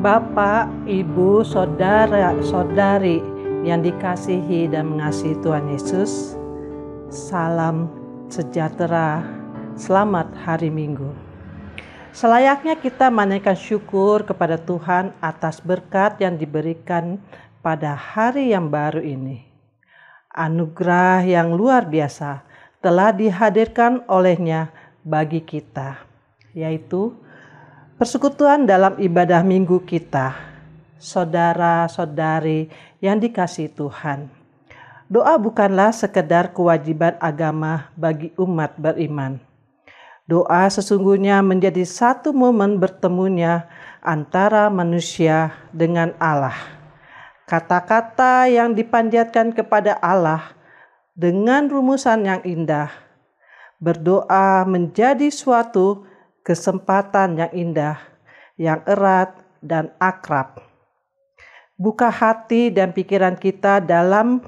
Bapak, Ibu, saudara-saudari yang dikasihi dan mengasihi Tuhan Yesus, salam sejahtera, selamat hari Minggu. Selayaknya kita menaikkan syukur kepada Tuhan atas berkat yang diberikan pada hari yang baru ini. Anugerah yang luar biasa telah dihadirkan olehnya bagi kita, yaitu persekutuan dalam ibadah minggu kita, saudara-saudari yang dikasihi Tuhan. Doa bukanlah sekedar kewajiban agama bagi umat beriman. Doa sesungguhnya menjadi satu momen bertemunya antara manusia dengan Allah. Kata-kata yang dipanjatkan kepada Allah dengan rumusan yang indah. Berdoa menjadi suatu kesempatan yang indah, yang erat dan akrab. Buka hati dan pikiran kita dalam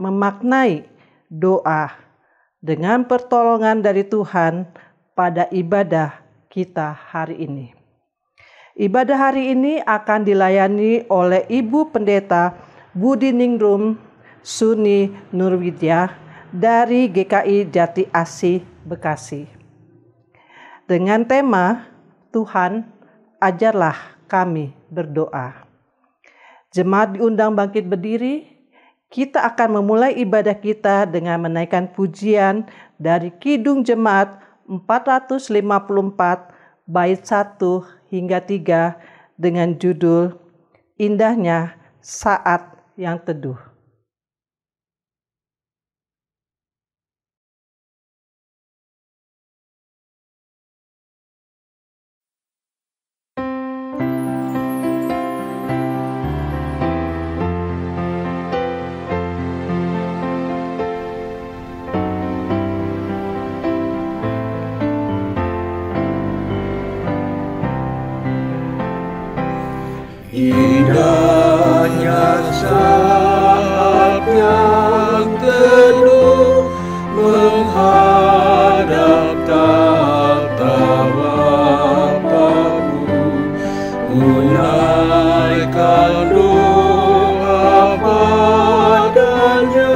memaknai doa dengan pertolongan dari Tuhan pada ibadah kita hari ini. Ibadah hari ini akan dilayani oleh Ibu Pendeta Budi Ningrum Suni Nurwidya dari GKI Jati Asih, Bekasi. Dengan tema, Tuhan, ajarlah kami berdoa. Jemaat diundang bangkit berdiri. Kita akan memulai ibadah kita dengan menaikkan pujian dari Kidung Jemaat 454, bait 1 hingga 3 dengan judul Indahnya Saat yang Teduh. Indahnya saat yang teduh menghadap tatap Bapa-Mu, menaikkan doa padanya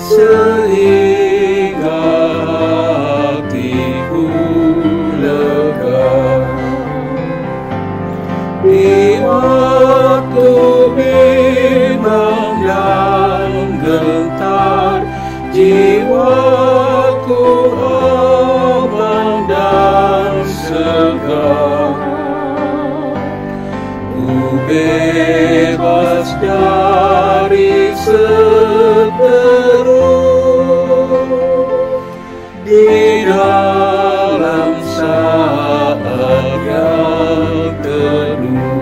sehingga hatiku lega. Di waktu bimbang dan gentar, jiwaku aman dan segar. Ku bebas dari seteru di dalam saat yang teduh.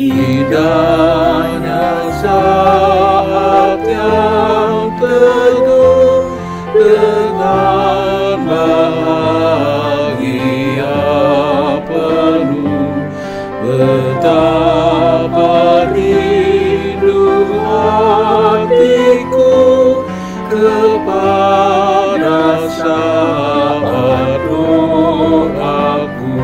Indahnya saat yang teduh dengan bahagia penuh. Betapa rindu hatiku kepada saat doaku.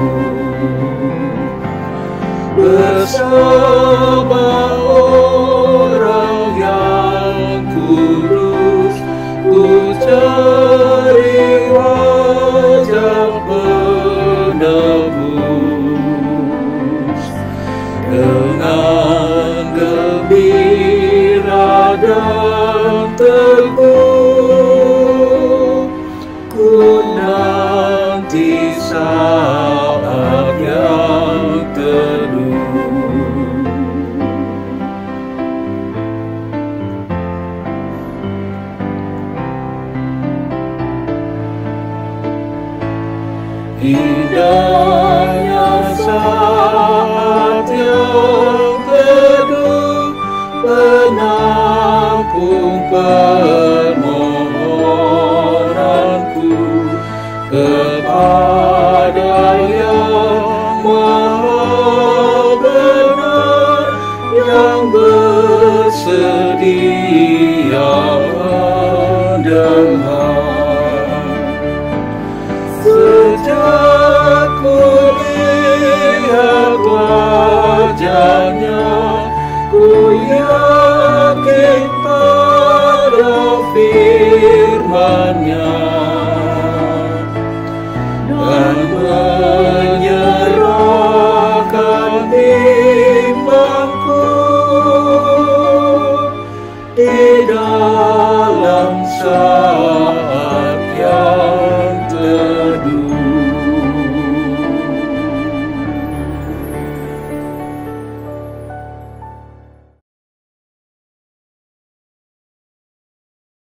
Bersama orang yang kudus, ku cari wajah penebus. Dengan gembira dan teguh, ku nanti saat yang teduh. Indahnya saat yang teduh penampung permohonanku kepada Yang Maha Benar, yang bersedia mendengar. Sejak ku di dalam saat yang teduh.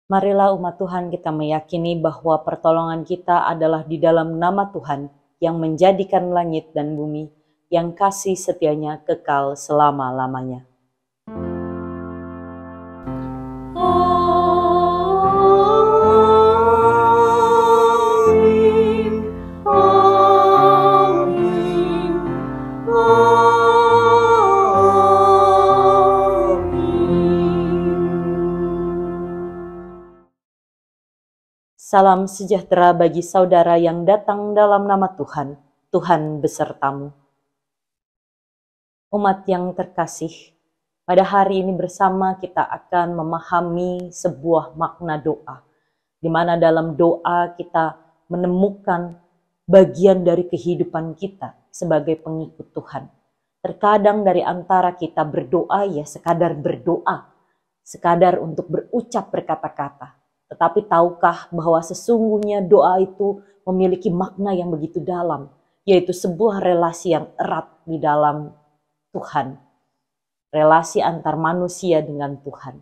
Marilah umat Tuhan kita meyakini bahwa pertolongan kita adalah di dalam nama Tuhan yang menjadikan langit dan bumi, yang kasih setianya kekal selama-lamanya. Salam sejahtera bagi saudara yang datang dalam nama Tuhan. Tuhan besertamu. Umat yang terkasih, pada hari ini bersama kita akan memahami sebuah makna doa, di mana dalam doa kita menemukan bagian dari kehidupan kita sebagai pengikut Tuhan. Terkadang dari antara kita berdoa ya sekadar berdoa, sekadar untuk berucap berkata-kata. Tetapi tahukah bahwa sesungguhnya doa itu memiliki makna yang begitu dalam, yaitu sebuah relasi yang erat di dalam Tuhan. Relasi antar manusia dengan Tuhan.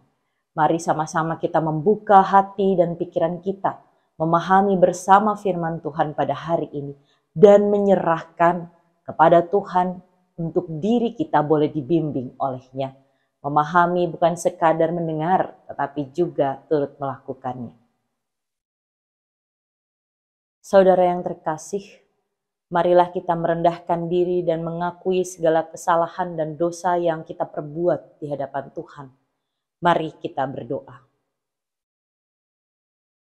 Mari sama-sama kita membuka hati dan pikiran kita, memahami bersama firman Tuhan pada hari ini, dan menyerahkan kepada Tuhan untuk diri kita boleh dibimbing olehnya. Memahami bukan sekadar mendengar, tetapi juga turut melakukannya. Saudara yang terkasih, marilah kita merendahkan diri dan mengakui segala kesalahan dan dosa yang kita perbuat di hadapan Tuhan. Mari kita berdoa.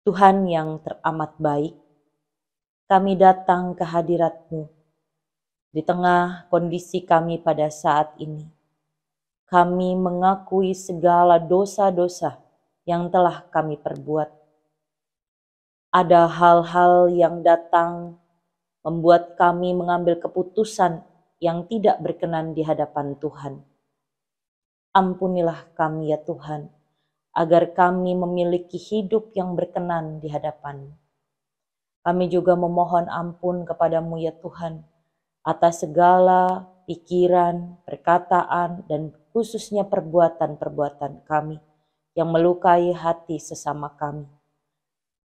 Tuhan yang teramat baik, kami datang ke hadirat-Mu di tengah kondisi kami pada saat ini. Kami mengakui segala dosa-dosa yang telah kami perbuat. Ada hal-hal yang datang membuat kami mengambil keputusan yang tidak berkenan di hadapan Tuhan. Ampunilah kami ya Tuhan, agar kami memiliki hidup yang berkenan di hadapan-Mu. Kami juga memohon ampun kepadamu ya Tuhan, atas segala pikiran, perkataan, dan khususnya perbuatan-perbuatan kami yang melukai hati sesama kami.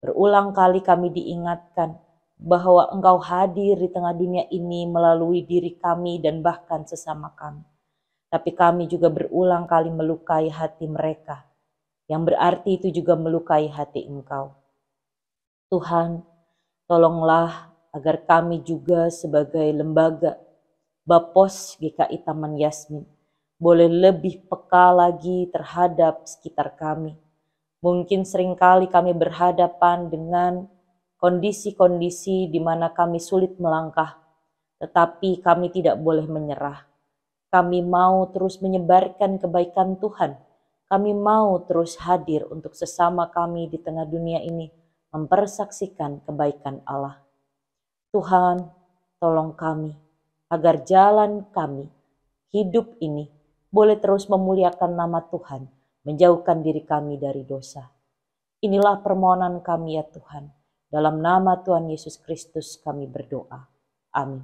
Berulang kali kami diingatkan bahwa Engkau hadir di tengah dunia ini melalui diri kami dan bahkan sesama kami. Tapi kami juga berulang kali melukai hati mereka, yang berarti itu juga melukai hati Engkau. Tuhan, tolonglah agar kami juga sebagai lembaga Bapos GKI Taman Yasmin boleh lebih peka lagi terhadap sekitar kami. Mungkin seringkali kami berhadapan dengan kondisi-kondisi di mana kami sulit melangkah, tetapi kami tidak boleh menyerah. Kami mau terus menyebarkan kebaikan Tuhan. Kami mau terus hadir untuk sesama kami di tengah dunia ini, mempersaksikan kebaikan Allah. Tuhan, tolong kami, agar jalan kami, hidup ini, boleh terus memuliakan nama Tuhan, menjauhkan diri kami dari dosa. Inilah permohonan kami ya Tuhan. Dalam nama Tuhan Yesus Kristus kami berdoa. Amin.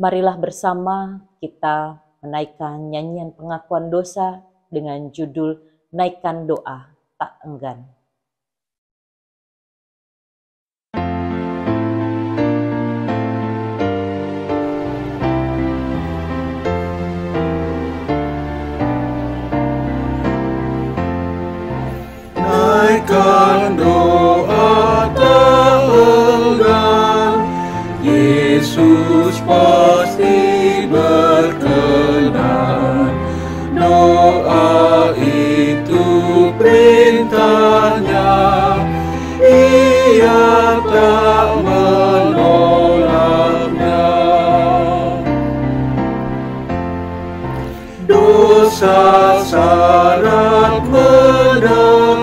Marilah bersama kita menaikkan nyanyian pengakuan dosa dengan judul Naikkan Doa Tak Enggan. Naikkan doa tak enggan, Yesus pasti berkenan. Doa itu perintahnya, Ia tak menolaknya. Dosa syarat mendekat,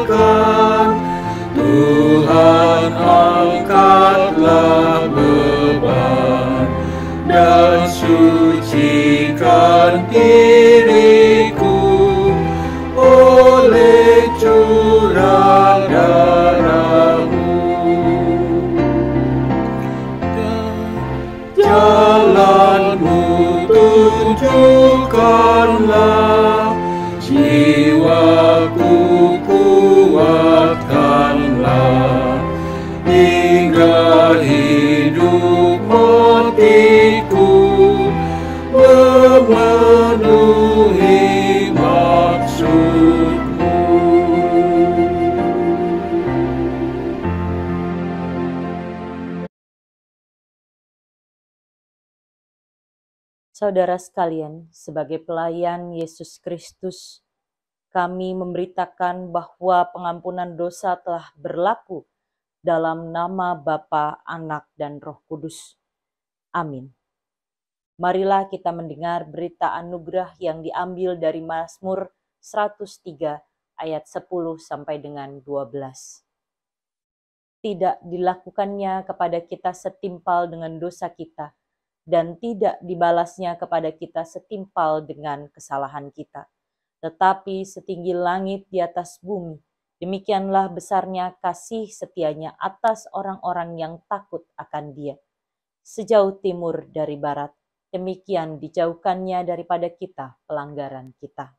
Saudara sekalian, sebagai pelayan Yesus Kristus, kami memberitakan bahwa pengampunan dosa telah berlaku dalam nama Bapa, Anak, dan Roh Kudus. Amin. Marilah kita mendengar berita anugerah yang diambil dari Mazmur 103 ayat 10 sampai dengan 12. Tidak dilakukannya kepada kita setimpal dengan dosa kita, dan tidak dibalasnya kepada kita setimpal dengan kesalahan kita. Tetapi setinggi langit di atas bumi, demikianlah besarnya kasih setianya atas orang-orang yang takut akan Dia. Sejauh timur dari barat, demikian dijauhkannya daripada kita pelanggaran kita.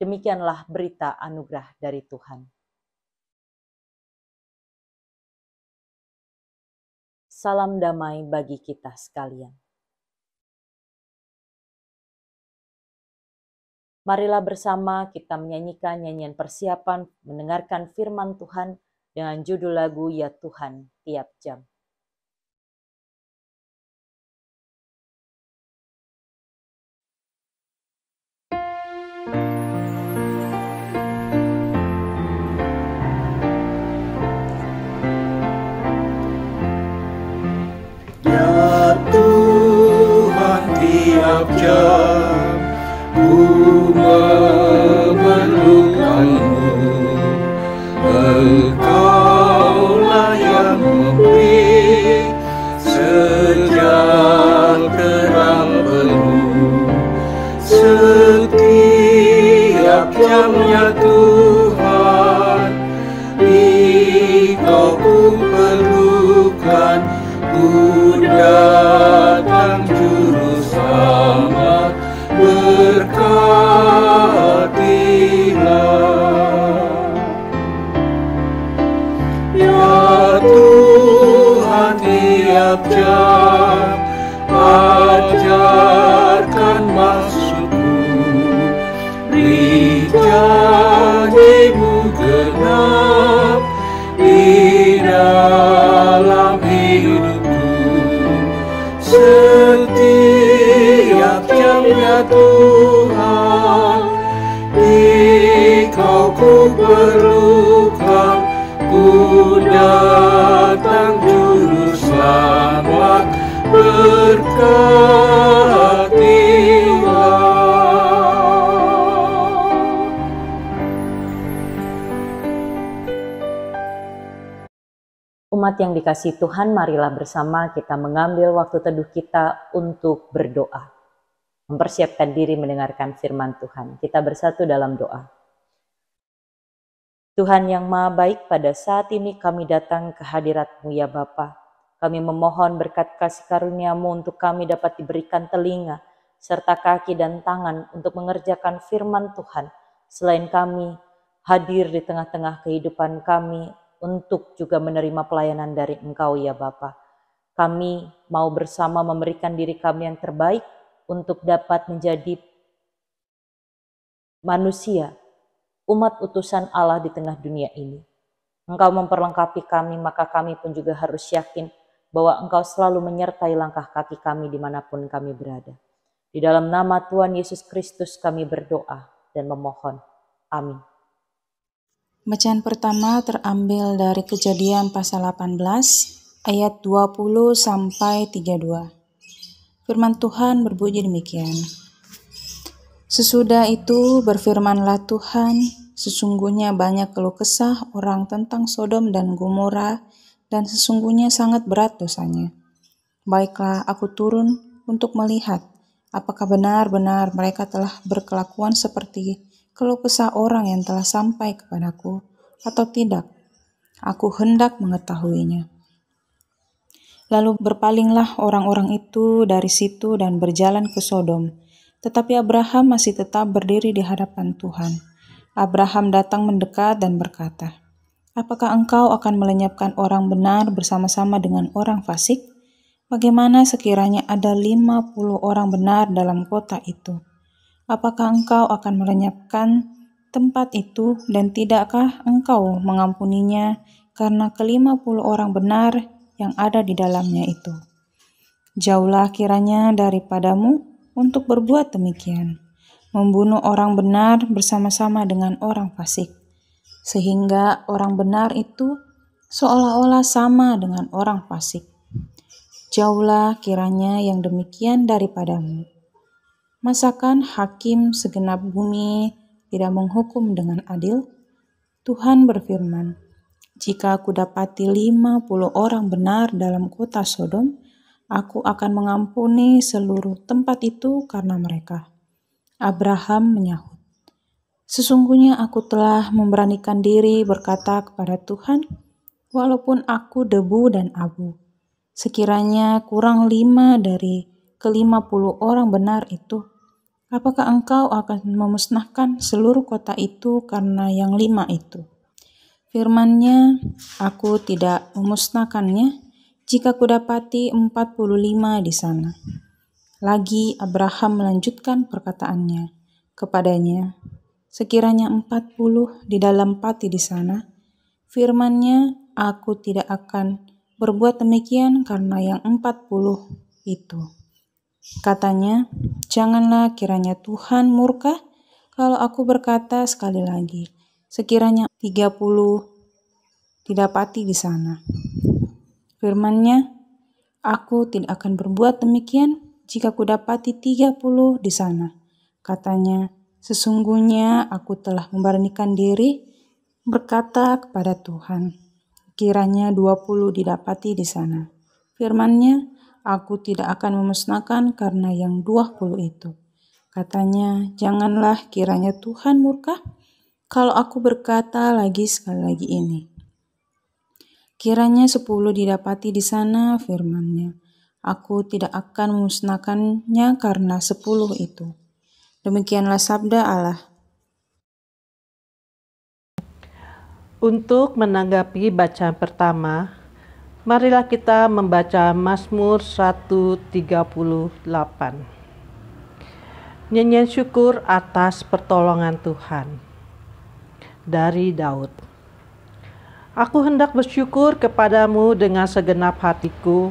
Demikianlah berita anugerah dari Tuhan. Salam damai bagi kita sekalian. Marilah bersama kita menyanyikan nyanyian persiapan mendengarkan firman Tuhan dengan judul lagu Ya Tuhan Tiap Jam. Ya Tuhan tiap jam ku memerlukanmu, Engkaulah yang memberi sejahtera penuh. Setiap jamnya Tuhan, Engkau ku perlukan, ku datang juru selamat, berkatilah. Ya Tuhan tiap jam, ajarkan maksudku, beri janji-Mu genap di dalam hidupku. Setiap jamnya Tuhan, Engkau ku perlukan, ku datang juru selamat, berkatilah. Umat yang dikasihi Tuhan, marilah bersama kita mengambil waktu teduh kita untuk berdoa. Mempersiapkan diri mendengarkan firman Tuhan. Kita bersatu dalam doa. Tuhan yang Maha Baik, pada saat ini kami datang ke hadirat-Mu ya Bapa. Kami memohon berkat kasih karunia-Mu untuk kami dapat diberikan telinga, serta kaki dan tangan untuk mengerjakan firman Tuhan. Selain kami hadir di tengah-tengah kehidupan kami, untuk juga menerima pelayanan dari Engkau ya Bapa. Kami mau bersama memberikan diri kami yang terbaik untuk dapat menjadi manusia, umat utusan Allah di tengah dunia ini. Engkau memperlengkapi kami, maka kami pun juga harus yakin bahwa Engkau selalu menyertai langkah kaki kami dimanapun kami berada. Di dalam nama Tuhan Yesus Kristus kami berdoa dan memohon. Amin. Bacaan pertama terambil dari Kejadian pasal 18 ayat 20 sampai 32. Firman Tuhan berbunyi demikian. Sesudah itu berfirmanlah Tuhan, sesungguhnya banyak keluh kesah orang tentang Sodom dan Gomora, dan sesungguhnya sangat berat dosanya. Baiklah, aku turun untuk melihat apakah benar-benar mereka telah berkelakuan seperti keluh kesah orang yang telah sampai kepadaku, atau tidak. Aku hendak mengetahuinya. Lalu berpalinglah orang-orang itu dari situ dan berjalan ke Sodom. Tetapi Abraham masih tetap berdiri di hadapan Tuhan. Abraham datang mendekat dan berkata, "Apakah engkau akan melenyapkan orang benar bersama-sama dengan orang fasik? Bagaimana sekiranya ada 50 orang benar dalam kota itu? Apakah engkau akan melenyapkan tempat itu, dan tidakkah engkau mengampuninya karena ke-50 orang benar yang ada di dalamnya itu? Jauhlah kiranya daripadamu untuk berbuat demikian, membunuh orang benar bersama-sama dengan orang fasik, sehingga orang benar itu seolah-olah sama dengan orang fasik. Jauhlah kiranya yang demikian daripadamu. Masakan hakim segenap bumi tidak menghukum dengan adil? Tuhan berfirman, jika aku dapati 50 orang benar dalam kota Sodom, aku akan mengampuni seluruh tempat itu karena mereka. Abraham menyahut, sesungguhnya aku telah memberanikan diri berkata kepada Tuhan, walaupun aku debu dan abu, sekiranya kurang 5 dari ke-50 orang benar itu, apakah engkau akan memusnahkan seluruh kota itu karena yang 5 itu? Firman-Nya, aku tidak memusnahkannya jika kudapati 45 di sana. Lagi Abraham melanjutkan perkataannya kepadanya, sekiranya 40 di dalam pati di sana, firman-Nya, aku tidak akan berbuat demikian karena yang 40 itu. Katanya, janganlah kiranya Tuhan murka kalau aku berkata sekali lagi, sekiranya 30 didapati di sana. Firman-Nya, aku tidak akan berbuat demikian jika kudapati 30 di sana. Katanya, sesungguhnya aku telah memberanikan diri berkata kepada Tuhan, kiranya 20 didapati di sana. Firman-Nya, aku tidak akan memusnahkan karena yang 20 itu. Katanya, janganlah kiranya Tuhan murka kalau aku berkata lagi sekali lagi ini. Kiranya 10 didapati di sana, firman-Nya. Aku tidak akan memusnahkannya karena 10 itu. Demikianlah sabda Allah. Untuk menanggapi bacaan pertama, marilah kita membaca Mazmur 138. Nyanyian syukur atas pertolongan Tuhan. Dari Daud. Aku hendak bersyukur kepadamu dengan segenap hatiku.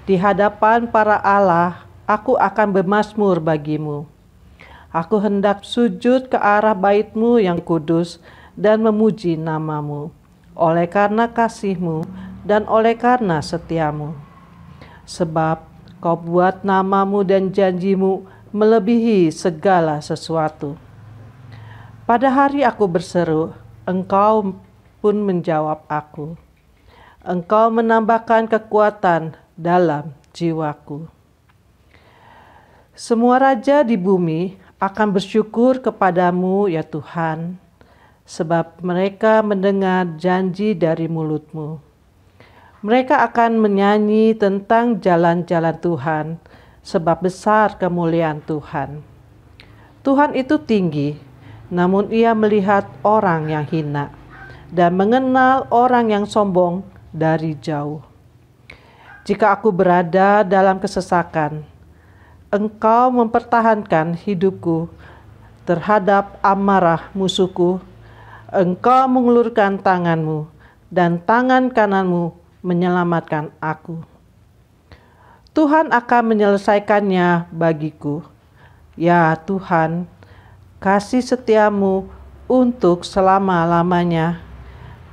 Di hadapan para Allah, aku akan bermazmur bagimu. Aku hendak sujud ke arah bait-Mu yang kudus dan memuji nama-Mu, oleh karena kasih-Mu dan oleh karena setia-Mu. Sebab Kau buat nama-Mu dan janji-Mu melebihi segala sesuatu. Pada hari aku berseru, Engkau pun menjawab aku. Engkau menambahkan kekuatan dalam jiwaku. Semua raja di bumi akan bersyukur kepadamu ya Tuhan, sebab mereka mendengar janji dari mulut-Mu. Mereka akan menyanyi tentang jalan-jalan Tuhan, sebab besar kemuliaan Tuhan. Tuhan itu tinggi, namun Ia melihat orang yang hina dan mengenal orang yang sombong dari jauh. Jika aku berada dalam kesesakan, Engkau mempertahankan hidupku terhadap amarah musuhku. Engkau mengulurkan tangan-Mu dan tangan kanan-Mu menyelamatkan aku. Tuhan akan menyelesaikannya bagiku. Ya Tuhan, kasih setia-Mu untuk selama-lamanya.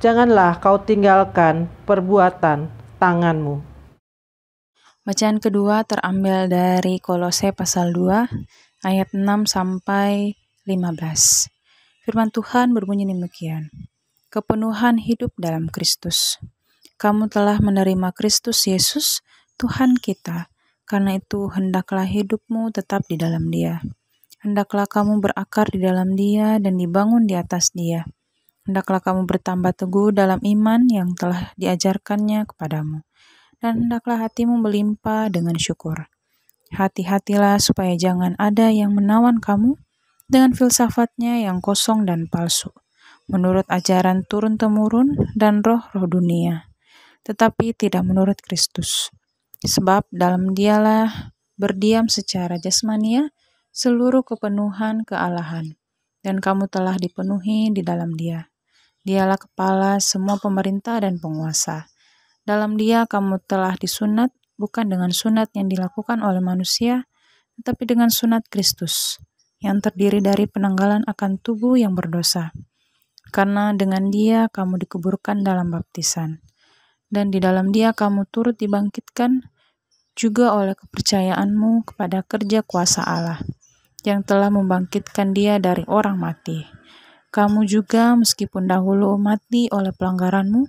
Janganlah Kau tinggalkan perbuatan tangan-Mu. Bacaan kedua terambil dari Kolose pasal 2 ayat 6 sampai 15. Firman Tuhan berbunyi demikian. Kepenuhan hidup dalam Kristus. Kamu telah menerima Kristus Yesus, Tuhan kita. Karena itu hendaklah hidupmu tetap di dalam Dia. Hendaklah kamu berakar di dalam Dia dan dibangun di atas Dia. Hendaklah kamu bertambah teguh dalam iman yang telah diajarkannya kepadamu. Dan hendaklah hatimu melimpah dengan syukur. Hati-hatilah supaya jangan ada yang menawan kamu dengan filsafatnya yang kosong dan palsu, menurut ajaran turun-temurun dan roh-roh dunia, tetapi tidak menurut Kristus. Sebab dalam Dialah berdiam secara jasmania seluruh kepenuhan kealahan, dan kamu telah dipenuhi di dalam Dia. Dialah kepala semua pemerintah dan penguasa. Dalam Dia kamu telah disunat, bukan dengan sunat yang dilakukan oleh manusia, tetapi dengan sunat Kristus, yang terdiri dari penanggalan akan tubuh yang berdosa. Karena dengan Dia kamu dikuburkan dalam baptisan, dan di dalam Dia kamu turut dibangkitkan juga oleh kepercayaanmu kepada kerja kuasa Allah, yang telah membangkitkan Dia dari orang mati. Kamu juga meskipun dahulu mati oleh pelanggaranmu,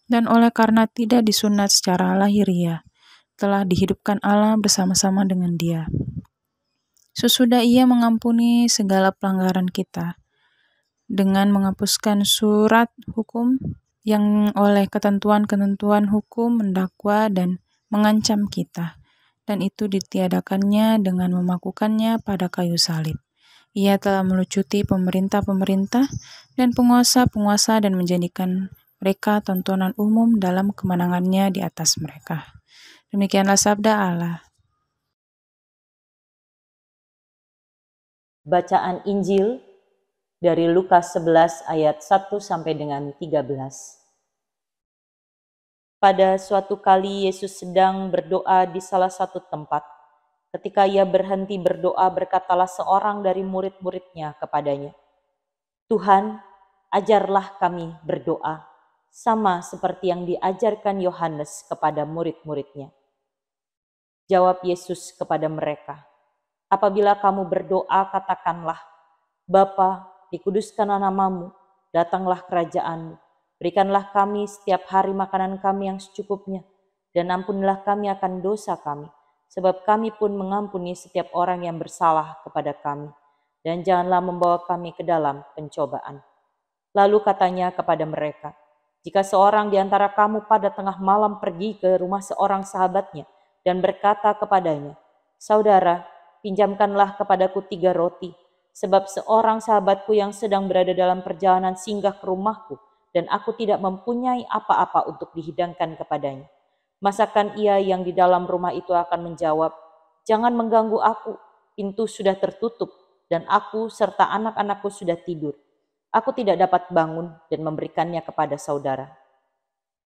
dan oleh karena tidak disunat secara lahiriah, telah dihidupkan Allah bersama-sama dengan Dia. Sesudah Ia mengampuni segala pelanggaran kita, dengan menghapuskan surat hukum yang oleh ketentuan-ketentuan hukum mendakwa dan mengancam kita, dan itu ditiadakannya dengan memakukannya pada kayu salib. Ia telah melucuti pemerintah-pemerintah dan penguasa-penguasa dan menjadikan mereka tontonan umum dalam kemenangannya di atas mereka. Demikianlah sabda Allah. Bacaan Injil dari Lukas 11 ayat 1 sampai dengan 13. Pada suatu kali Yesus sedang berdoa di salah satu tempat. Ketika ia berhenti berdoa, berkatalah seorang dari murid-muridnya kepadanya, "Tuhan, ajarlah kami berdoa, sama seperti yang diajarkan Yohanes kepada murid-muridnya." Jawab Yesus kepada mereka, "Apabila kamu berdoa, katakanlah, Bapa, dikuduskanlah namamu, datanglah kerajaanmu, berikanlah kami setiap hari makanan kami yang secukupnya, dan ampunilah kami akan dosa kami, sebab kami pun mengampuni setiap orang yang bersalah kepada kami, dan janganlah membawa kami ke dalam pencobaan." Lalu katanya kepada mereka, "Jika seorang di antara kamu pada tengah malam pergi ke rumah seorang sahabatnya dan berkata kepadanya, 'Saudara, pinjamkanlah kepadaku 3 roti, sebab seorang sahabatku yang sedang berada dalam perjalanan singgah ke rumahku, dan aku tidak mempunyai apa-apa untuk dihidangkan kepadanya.' Masakan ia yang di dalam rumah itu akan menjawab, 'Jangan mengganggu aku, pintu sudah tertutup, dan aku serta anak-anakku sudah tidur. Aku tidak dapat bangun dan memberikannya kepada saudara.'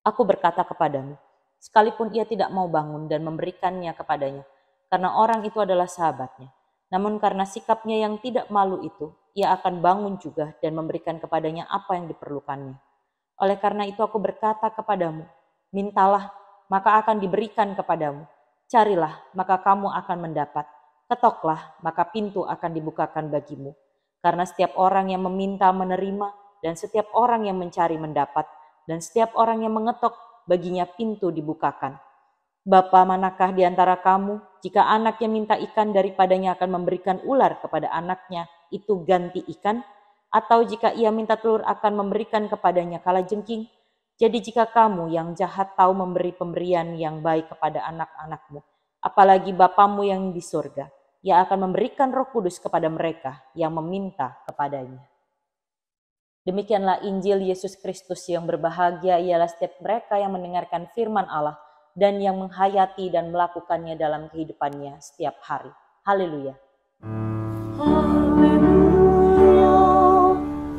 Aku berkata kepadamu, sekalipun ia tidak mau bangun dan memberikannya kepadanya, karena orang itu adalah sahabatnya, namun karena sikapnya yang tidak malu itu, ia akan bangun juga dan memberikan kepadanya apa yang diperlukannya. Oleh karena itu aku berkata kepadamu, mintalah, maka akan diberikan kepadamu. Carilah, maka kamu akan mendapat. Ketoklah, maka pintu akan dibukakan bagimu. Karena setiap orang yang meminta menerima, dan setiap orang yang mencari mendapat, dan setiap orang yang mengetok, baginya pintu dibukakan. Bapa manakah di antara kamu, jika anaknya minta ikan daripadanya akan memberikan ular kepada anaknya, itu ganti ikan? Atau jika ia minta telur akan memberikan kepadanya kalajengking? Jadi jika kamu yang jahat tahu memberi pemberian yang baik kepada anak-anakmu, apalagi Bapamu yang di surga, ia akan memberikan Roh Kudus kepada mereka yang meminta kepadanya." Demikianlah Injil Yesus Kristus. Yang berbahagia ialah setiap mereka yang mendengarkan firman Allah dan yang menghayati dan melakukannya dalam kehidupannya setiap hari. Haleluya. Haleluya,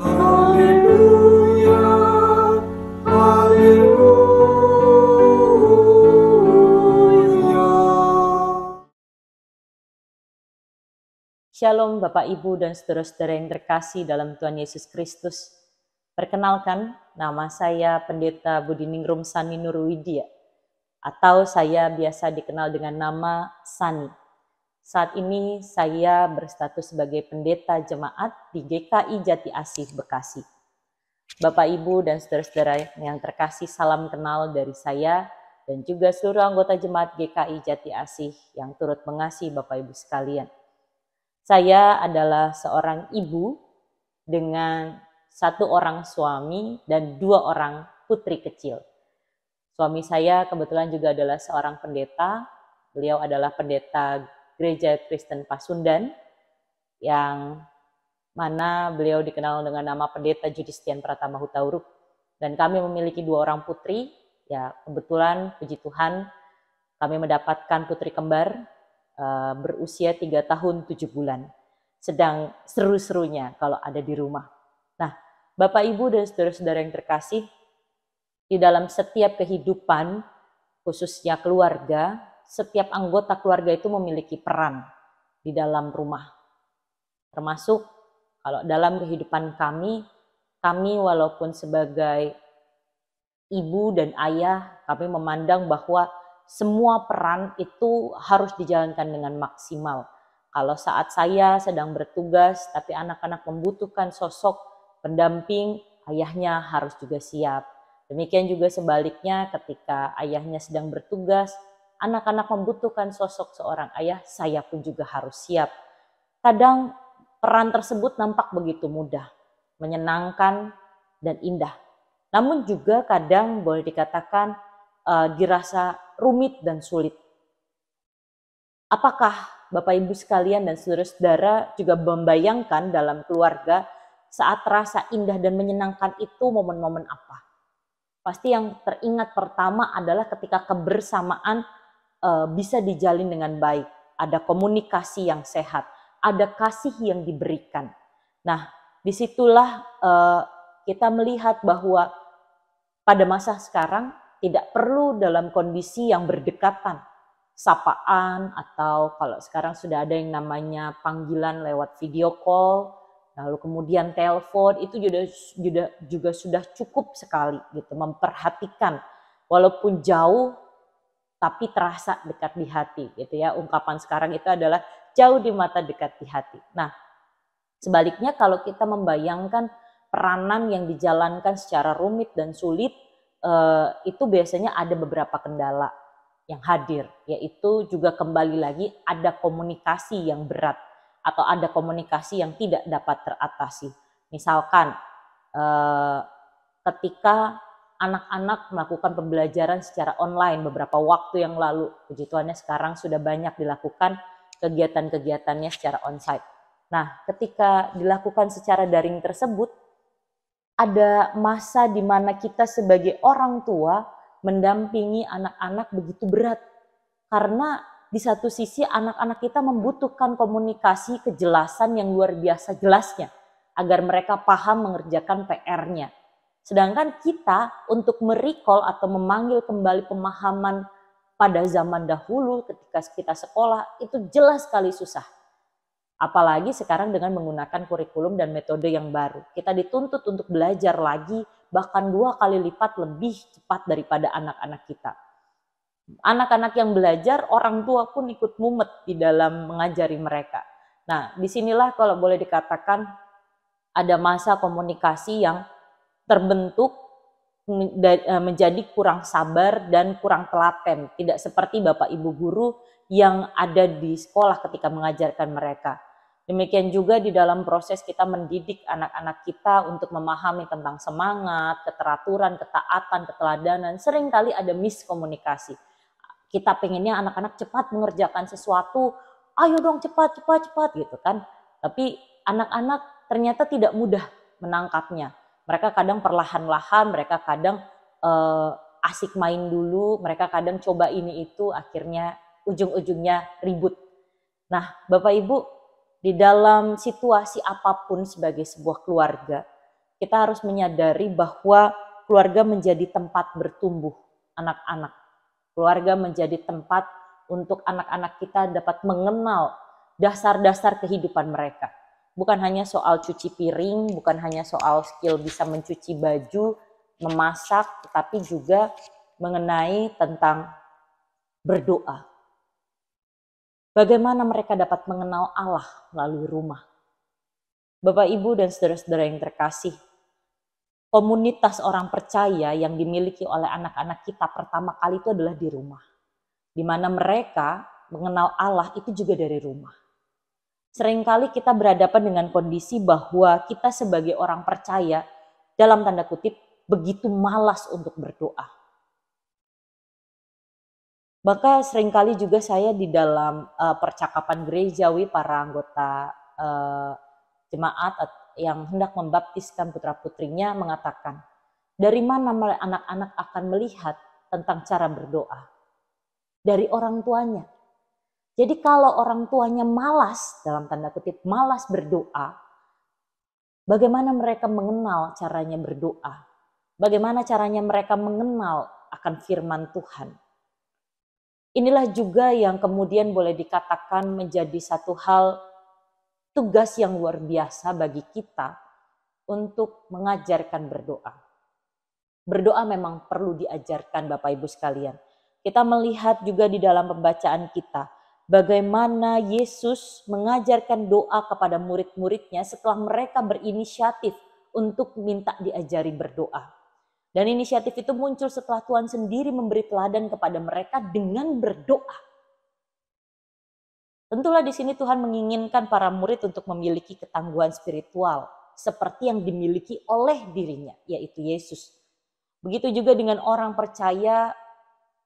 haleluya, haleluya. Shalom Bapak Ibu dan saudara-saudara yang terkasih dalam Tuhan Yesus Kristus. Perkenalkan, nama saya Pendeta Budiningrum Sani Nurwidya, atau saya biasa dikenal dengan nama Sani. Saat ini saya berstatus sebagai pendeta jemaat di GKI Jati Asih, Bekasi. Bapak Ibu dan saudara-saudara yang terkasih, salam kenal dari saya dan juga seluruh anggota jemaat GKI Jati Asih yang turut mengasihi Bapak Ibu sekalian. Saya adalah seorang ibu dengan 1 orang suami dan 2 orang putri kecil. Suami saya kebetulan juga adalah seorang pendeta. Beliau adalah pendeta Gereja Kristen Pasundan, yang mana beliau dikenal dengan nama Pendeta Judistian Pratama Hutauruk. Dan kami memiliki 2 orang putri. Ya, kebetulan puji Tuhan kami mendapatkan putri kembar berusia 3 tahun 7 bulan. Sedang seru-serunya kalau ada di rumah. Nah, Bapak Ibu dan saudara-saudara yang terkasih, di dalam setiap kehidupan, khususnya keluarga, setiap anggota keluarga itu memiliki peran. di dalam rumah. Termasuk kalau dalam kehidupan kami walaupun sebagai ibu dan ayah, kami memandang bahwa semua peran itu harus dijalankan dengan maksimal. Kalau saat saya sedang bertugas, tapi anak-anak membutuhkan sosok pendamping, ayahnya harus juga siap. Demikian juga sebaliknya ketika ayahnya sedang bertugas, anak-anak membutuhkan sosok seorang ayah, saya pun juga harus siap. Kadang peran tersebut nampak begitu mudah, menyenangkan, dan indah. Namun juga kadang boleh dikatakan dirasa rumit dan sulit. Apakah Bapak Ibu sekalian dan saudara-saudara juga membayangkan dalam keluarga saat terasa indah dan menyenangkan itu momen-momen apa? Pasti yang teringat pertama adalah ketika kebersamaan bisa dijalin dengan baik. Ada komunikasi yang sehat, ada kasih yang diberikan. Nah, disitulah kita melihat bahwa pada masa sekarang tidak perlu dalam kondisi yang berdekatan, sapaan atau kalau sekarang sudah ada yang namanya panggilan lewat video call, lalu kemudian telepon, itu juga sudah cukup sekali gitu memperhatikan walaupun jauh tapi terasa dekat di hati gitu ya. Ungkapan sekarang itu adalah jauh di mata dekat di hati. Nah, sebaliknya kalau kita membayangkan peranan yang dijalankan secara rumit dan sulit, itu biasanya ada beberapa kendala yang hadir, yaitu juga kembali lagi ada komunikasi yang berat atau ada komunikasi yang tidak dapat teratasi. Misalkan ketika anak-anak melakukan pembelajaran secara online beberapa waktu yang lalu, puji Tuhannya sekarang sudah banyak dilakukan kegiatan-kegiatannya secara onsite. Nah, ketika dilakukan secara daring tersebut, ada masa di mana kita sebagai orang tua mendampingi anak-anak begitu berat. Karena di satu sisi anak-anak kita membutuhkan komunikasi kejelasan yang luar biasa jelasnya agar mereka paham mengerjakan PR-nya. Sedangkan kita untuk merecall atau memanggil kembali pemahaman pada zaman dahulu ketika kita sekolah itu jelas sekali susah. Apalagi sekarang dengan menggunakan kurikulum dan metode yang baru. Kita dituntut untuk belajar lagi bahkan 2 kali lipat lebih cepat daripada anak-anak kita. Anak-anak yang belajar, orang tua pun ikut mumet di dalam mengajari mereka. Nah, disinilah kalau boleh dikatakan ada masa komunikasi yang terbentuk menjadi kurang sabar dan kurang telaten. Tidak seperti Bapak Ibu guru yang ada di sekolah ketika mengajarkan mereka. Demikian juga di dalam proses kita mendidik anak-anak kita untuk memahami tentang semangat, keteraturan, ketaatan, keteladanan. Seringkali ada miskomunikasi. Kita pengennya anak-anak cepat mengerjakan sesuatu, ayo dong cepat gitu kan. Tapi anak-anak ternyata tidak mudah menangkapnya. Mereka kadang perlahan-lahan, mereka kadang asik main dulu, mereka kadang coba ini itu, akhirnya ujung-ujungnya ribut. Nah, Bapak Ibu, di dalam situasi apapun sebagai sebuah keluarga, kita harus menyadari bahwa keluarga menjadi tempat bertumbuh anak-anak. Keluarga menjadi tempat untuk anak-anak kita dapat mengenal dasar-dasar kehidupan mereka. Bukan hanya soal cuci piring, bukan hanya soal skill bisa mencuci baju, memasak, tetapi juga mengenai tentang berdoa. Bagaimana mereka dapat mengenal Allah melalui rumah. Bapak, Ibu, dan saudara-saudara yang terkasih, komunitas orang percaya yang dimiliki oleh anak-anak kita pertama kali itu adalah di rumah. Di mana mereka mengenal Allah itu juga dari rumah. Seringkali kita berhadapan dengan kondisi bahwa kita sebagai orang percaya, dalam tanda kutip, begitu malas untuk berdoa. Maka seringkali juga saya di dalam percakapan gerejawi para anggota jemaat yang hendak membaptiskan putra-putrinya mengatakan, dari mana anak-anak akan melihat tentang cara berdoa? Dari orang tuanya. Jadi kalau orang tuanya malas, dalam tanda kutip malas berdoa, bagaimana mereka mengenal caranya berdoa? Bagaimana caranya mereka mengenal akan firman Tuhan? Inilah juga yang kemudian boleh dikatakan menjadi satu hal tugas yang luar biasa bagi kita untuk mengajarkan berdoa. Berdoa memang perlu diajarkan Bapak Ibu sekalian. Kita melihat juga di dalam pembacaan kita bagaimana Yesus mengajarkan doa kepada murid-muridnya setelah mereka berinisiatif untuk minta diajari berdoa. Dan inisiatif itu muncul setelah Tuhan sendiri memberi teladan kepada mereka dengan berdoa. Tentulah di sini Tuhan menginginkan para murid untuk memiliki ketangguhan spiritual seperti yang dimiliki oleh dirinya, yaitu Yesus. Begitu juga dengan orang percaya,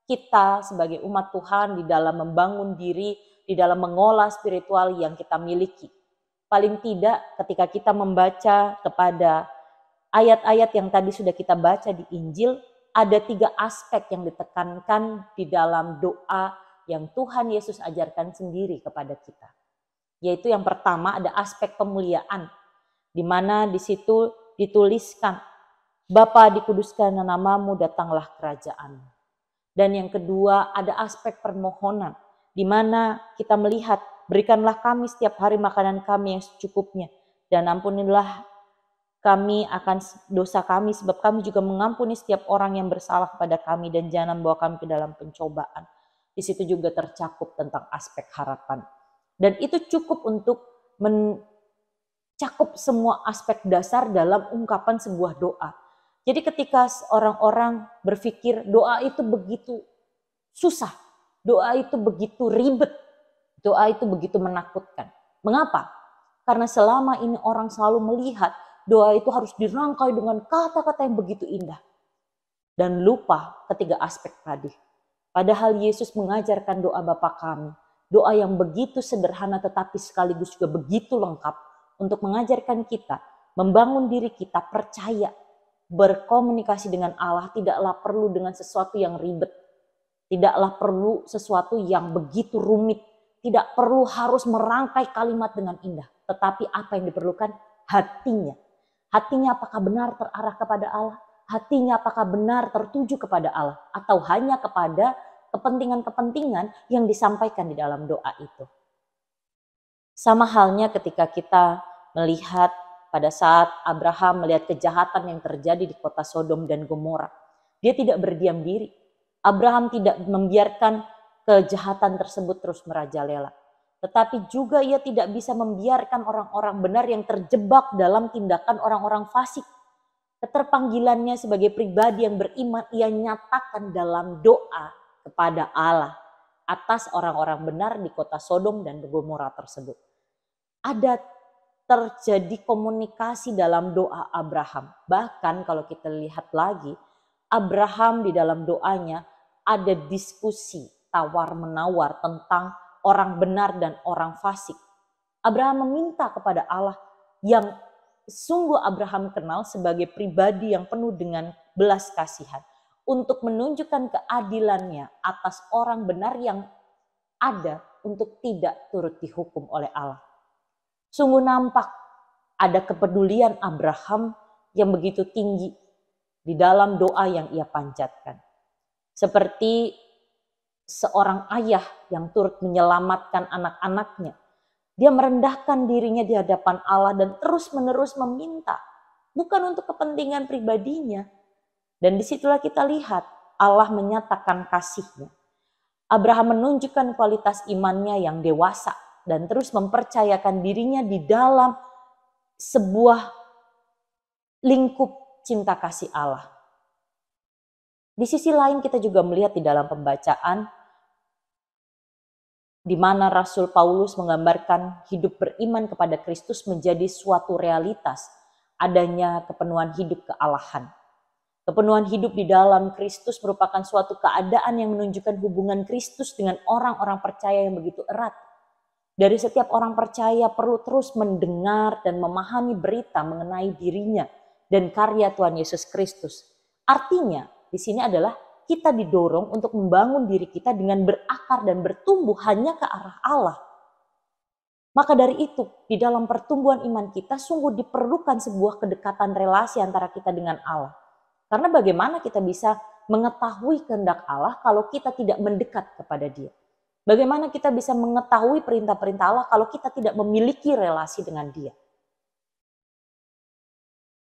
kita sebagai umat Tuhan di dalam membangun diri, di dalam mengolah spiritual yang kita miliki. Paling tidak ketika kita membaca kepada ayat-ayat yang tadi sudah kita baca di Injil, ada 3 aspek yang ditekankan di dalam doa yang Tuhan Yesus ajarkan sendiri kepada kita. Yaitu yang pertama ada aspek pemuliaan, di mana di situ dituliskan, Bapa dikuduskan namamu, datanglah kerajaan. Dan yang kedua ada aspek permohonan, di mana kita melihat, berikanlah kami setiap hari makanan kami yang secukupnya, dan ampunilah kami akan dosa kami, sebab kami juga mengampuni setiap orang yang bersalah kepada kami, dan jangan membawa kami ke dalam pencobaan. Di situ juga tercakup tentang aspek harapan. Dan itu cukup untuk mencakup semua aspek dasar dalam ungkapan sebuah doa. Jadi ketika orang-orang berpikir doa itu begitu susah, doa itu begitu ribet, doa itu begitu menakutkan. Mengapa? Karena selama ini orang selalu melihat doa itu harus dirangkai dengan kata-kata yang begitu indah. Dan lupa ketiga aspek tadi. Padahal Yesus mengajarkan doa Bapa kami. Doa yang begitu sederhana tetapi sekaligus juga begitu lengkap. Untuk mengajarkan kita, membangun diri kita percaya. Berkomunikasi dengan Allah tidaklah perlu dengan sesuatu yang ribet. Tidaklah perlu sesuatu yang begitu rumit. Tidak perlu harus merangkai kalimat dengan indah. Tetapi apa yang diperlukan? Hatinya. Hatinya apakah benar terarah kepada Allah? Hatinya apakah benar tertuju kepada Allah? Atau hanya kepada kepentingan-kepentingan yang disampaikan di dalam doa itu? Sama halnya ketika kita melihat pada saat Abraham melihat kejahatan yang terjadi di kota Sodom dan Gomora. Dia tidak berdiam diri. Abraham tidak membiarkan kejahatan tersebut terus merajalela. Tetapi juga ia tidak bisa membiarkan orang-orang benar yang terjebak dalam tindakan orang-orang fasik. Keterpanggilannya sebagai pribadi yang beriman, ia nyatakan dalam doa kepada Allah atas orang-orang benar di kota Sodom dan Gomora tersebut. Ada terjadi komunikasi dalam doa Abraham. Bahkan kalau kita lihat lagi, Abraham di dalam doanya ada diskusi tawar-menawar tentang orang benar dan orang fasik. Abraham meminta kepada Allah yang sungguh Abraham kenal sebagai pribadi yang penuh dengan belas kasihan. Untuk menunjukkan keadilannya atas orang benar yang ada untuk tidak turut dihukum oleh Allah. Sungguh nampak ada kepedulian Abraham yang begitu tinggi di dalam doa yang ia panjatkan. Seperti seorang ayah yang turut menyelamatkan anak-anaknya. Dia merendahkan dirinya di hadapan Allah dan terus-menerus meminta. Bukan untuk kepentingan pribadinya. Dan disitulah kita lihat Allah menyatakan kasih-Nya. Abraham menunjukkan kualitas imannya yang dewasa dan terus mempercayakan dirinya di dalam sebuah lingkup cinta kasih Allah. Di sisi lain kita juga melihat di dalam pembacaan di mana Rasul Paulus menggambarkan hidup beriman kepada Kristus menjadi suatu realitas, adanya kepenuhan hidup kealahan. Kepenuhan hidup di dalam Kristus merupakan suatu keadaan yang menunjukkan hubungan Kristus dengan orang-orang percaya yang begitu erat. Dari setiap orang percaya perlu terus mendengar dan memahami berita mengenai dirinya dan karya Tuhan Yesus Kristus. Artinya di sini adalah kita didorong untuk membangun diri kita dengan berakar dan bertumbuh hanya ke arah Allah. Maka dari itu, di dalam pertumbuhan iman kita sungguh diperlukan sebuah kedekatan relasi antara kita dengan Allah. Karena bagaimana kita bisa mengetahui kehendak Allah kalau kita tidak mendekat kepada Dia? Bagaimana kita bisa mengetahui perintah-perintah Allah kalau kita tidak memiliki relasi dengan Dia?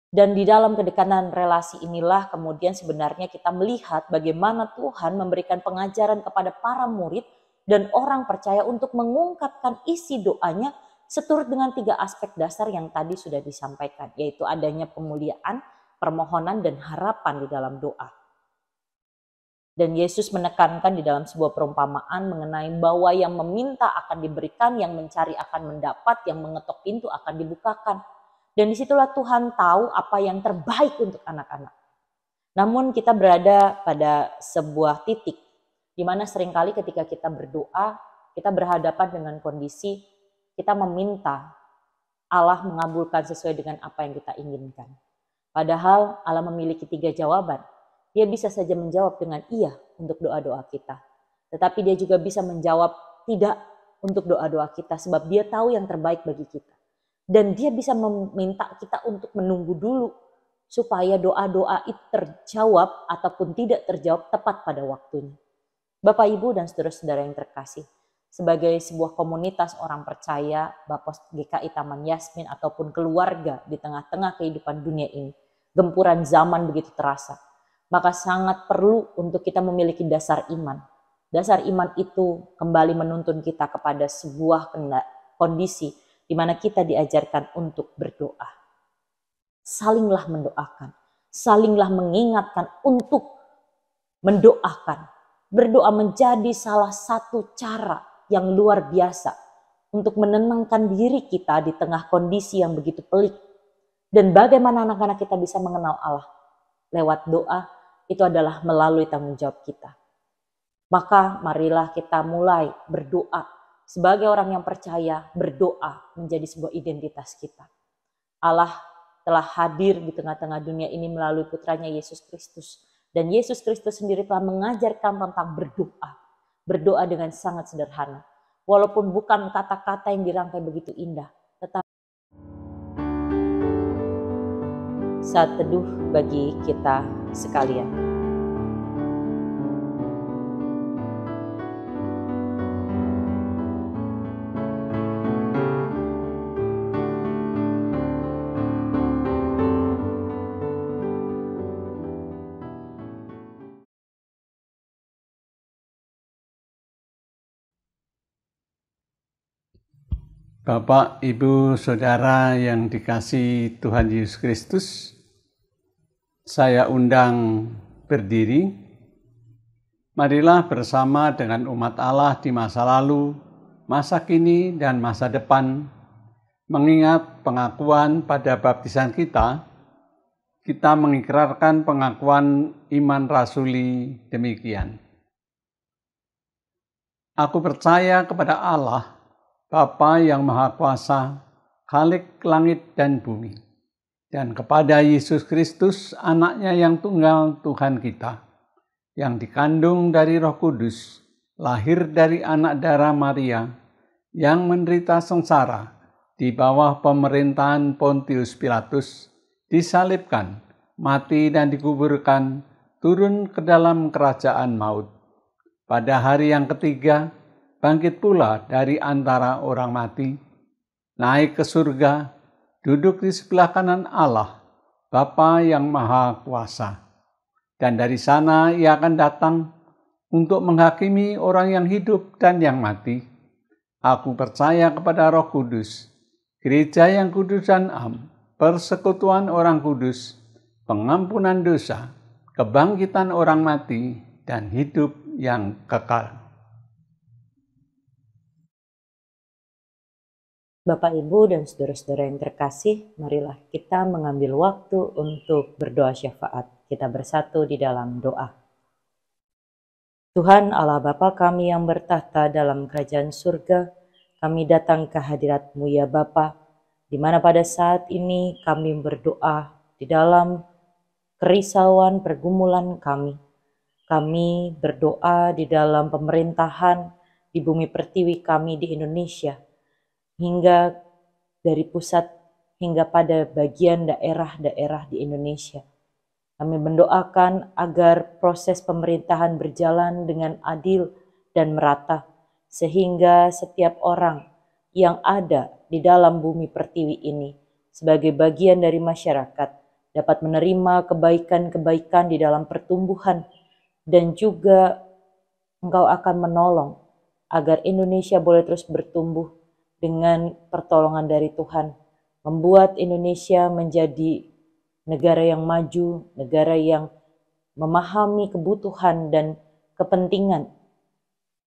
Dan di dalam kedekatan relasi inilah kemudian sebenarnya kita melihat bagaimana Tuhan memberikan pengajaran kepada para murid dan orang percaya untuk mengungkapkan isi doanya seturut dengan 3 aspek dasar yang tadi sudah disampaikan, yaitu adanya pemuliaan, permohonan, dan harapan di dalam doa. Dan Yesus menekankan di dalam sebuah perumpamaan mengenai bahwa yang meminta akan diberikan, yang mencari akan mendapat, yang mengetok pintu akan dibukakan. Dan disitulah Tuhan tahu apa yang terbaik untuk anak-anak. Namun kita berada pada sebuah titik di mana seringkali ketika kita berdoa, kita berhadapan dengan kondisi kita meminta Allah mengabulkan sesuai dengan apa yang kita inginkan. Padahal Allah memiliki 3 jawaban. Dia bisa saja menjawab dengan iya untuk doa-doa kita. Tetapi dia juga bisa menjawab tidak untuk doa-doa kita sebab dia tahu yang terbaik bagi kita. Dan dia bisa meminta kita untuk menunggu dulu supaya doa-doa itu terjawab ataupun tidak terjawab tepat pada waktunya. Bapak, Ibu, dan saudara-saudara yang terkasih, sebagai sebuah komunitas orang percaya, Bapak GKI Taman Yasmin ataupun keluarga di tengah-tengah kehidupan dunia ini, gempuran zaman begitu terasa, maka sangat perlu untuk kita memiliki dasar iman. Dasar iman itu kembali menuntun kita kepada sebuah kondisi di mana kita diajarkan untuk berdoa. Salinglah mendoakan, salinglah mengingatkan untuk mendoakan. Berdoa menjadi salah satu cara yang luar biasa untuk menenangkan diri kita di tengah kondisi yang begitu pelik. Dan bagaimana anak-anak kita bisa mengenal Allah? Lewat doa, itu adalah melalui tanggung jawab kita. Maka marilah kita mulai berdoa. Sebagai orang yang percaya, berdoa menjadi sebuah identitas kita. Allah telah hadir di tengah-tengah dunia ini melalui putranya Yesus Kristus. Dan Yesus Kristus sendiri telah mengajarkan tentang berdoa. Berdoa dengan sangat sederhana. Walaupun bukan kata-kata yang dirangkai begitu indah. Tetapi saat teduh bagi kita sekalian. Bapak, Ibu, Saudara yang dikasihi Tuhan Yesus Kristus, saya undang berdiri. Marilah bersama dengan umat Allah di masa lalu, masa kini, dan masa depan, mengingat pengakuan pada baptisan kita mengikrarkan pengakuan iman rasuli demikian. Aku percaya kepada Allah, Bapa yang Maha Kuasa, Khalik langit dan bumi, dan kepada Yesus Kristus, anaknya yang tunggal Tuhan kita, yang dikandung dari Roh Kudus, lahir dari anak darah Maria, yang menderita sengsara di bawah pemerintahan Pontius Pilatus, disalibkan, mati dan dikuburkan, turun ke dalam kerajaan maut. Pada hari yang ketiga, bangkit pula dari antara orang mati, naik ke surga, duduk di sebelah kanan Allah, Bapa yang Maha Kuasa. Dan dari sana ia akan datang untuk menghakimi orang yang hidup dan yang mati. Aku percaya kepada Roh Kudus, gereja yang kudus dan am, persekutuan orang kudus, pengampunan dosa, kebangkitan orang mati, dan hidup yang kekal. Bapak, Ibu, dan saudara-saudara yang terkasih, marilah kita mengambil waktu untuk berdoa syafaat. Kita bersatu di dalam doa. Tuhan Allah Bapa kami yang bertahta dalam kerajaan surga, kami datang ke hadirat-Mu ya Bapa, di mana pada saat ini kami berdoa di dalam kerisauan pergumulan kami. Kami berdoa di dalam pemerintahan di bumi pertiwi kami di Indonesia, hingga dari pusat hingga pada bagian daerah-daerah di Indonesia. Kami mendoakan agar proses pemerintahan berjalan dengan adil dan merata, sehingga setiap orang yang ada di dalam bumi pertiwi ini sebagai bagian dari masyarakat dapat menerima kebaikan-kebaikan di dalam pertumbuhan, dan juga Engkau akan menolong agar Indonesia boleh terus bertumbuh dengan pertolongan dari Tuhan, membuat Indonesia menjadi negara yang maju, negara yang memahami kebutuhan dan kepentingan